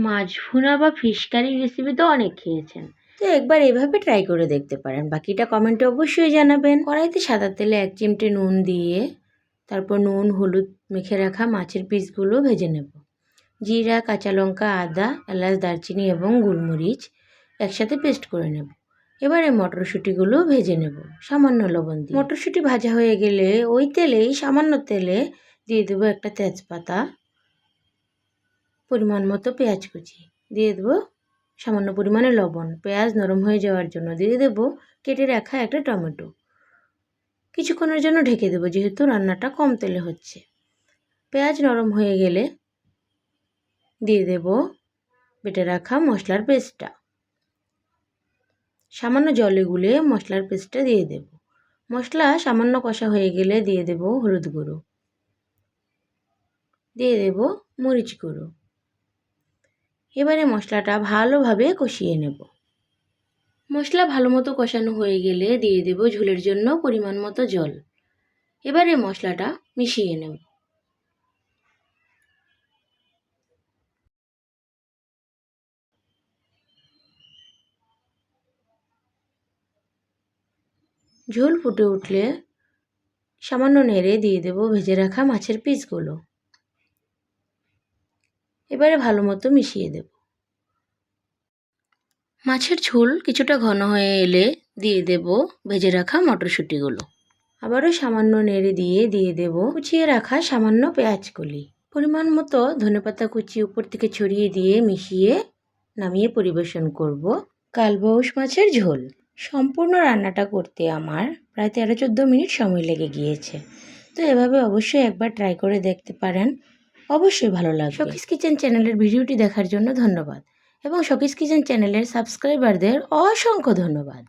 মাছ ভুনা বা fish curry recipe তো অনেক খেয়েছেন, তো একবার এভাবে ট্রাই করে দেখতে পারেন। বাকিটা কমেন্টে অবশ্যই জানাবেন। কড়াইতে সাদা তেলে 1 চিমটে নুন দিয়ে তারপর নুন হলুদ মেখে রাখা মাছের পিসগুলো ভেজে নেব। জিরা, কাঁচা লঙ্কা, আদা, এলাচ, দারচিনি এবং গোলমরিচ একসাথে পেস্ট করে নেব। এবারে মটরশুঁটিগুলো ভেজে নেব সামান্য লবণ দিয়ে। মটরশুঁটি ভাজা হয়ে গেলে ওই তেলেই সামান্য তেলে দিয়ে দেবো একটা তেজপাতা, পরিমাণ মতো পেঁয়াজ কুচি, দিয়ে দেবো সামান্য পরিমাণে লবণ। পেঁয়াজ নরম হয়ে যাওয়ার জন্য দিয়ে দেবো কেটে রাখা একটা টমেটো। কিছুক্ষণের জন্য ঢেকে দেবো যেহেতু রান্নাটা কম তেলে হচ্ছে। পেঁয়াজ নরম হয়ে গেলে দিয়ে দেব বেটে রাখা মশলার পেস্টটা। সামান্য জলে গুলে মশলার পেস্টটা দিয়ে দেব। মশলা সামান্য কষা হয়ে গেলে দিয়ে দেব হলুদ গুঁড়ো, দিয়ে দেব মরিচ গুঁড়ো। এবারে মশলাটা ভালোভাবে কষিয়ে নেব। মশলা ভালো মতো কষানো হয়ে গেলে দিয়ে দেব ঝোলের জন্য পরিমাণ মতো জল। এবারে মশলাটা মিশিয়ে নেব। ঝোল ফুটে উঠলে সামান্য নেড়ে দিয়ে দেব ভেজে রাখা মাছের পিসগুলো। এবারে ভালো মতো মিশিয়ে দেব। মাছের ঝোল কিছুটা ঘন হয়ে এলে দিয়ে দেব ভেজে রাখা মটরশুঁটিগুলো। আবারও সামান্য নেড়ে দিয়ে দেব কুচিয়ে রাখা সামান্য পেঁয়াজ কলি। পরিমাণ মতো ধনেপাতা কুচি উপর থেকে ছড়িয়ে দিয়ে মিশিয়ে নামিয়ে পরিবেশন করব কালবাউস মাছের ঝোল। সম্পূর্ণ রান্নাটা করতে আমার প্রায় 13-14 মিনিট সময় লেগে গিয়েছে। তো এভাবে অবশ্যই একবার ট্রাই করে দেখতে পারেন, অবশ্যই ভালো লাগবে। শখিস কিচেন চ্যানেলের ভিডিওটি দেখার জন্য ধন্যবাদ এবং শখিস কিচেন চ্যানেলের সাবস্ক্রাইবারদের অসংখ্য ধন্যবাদ।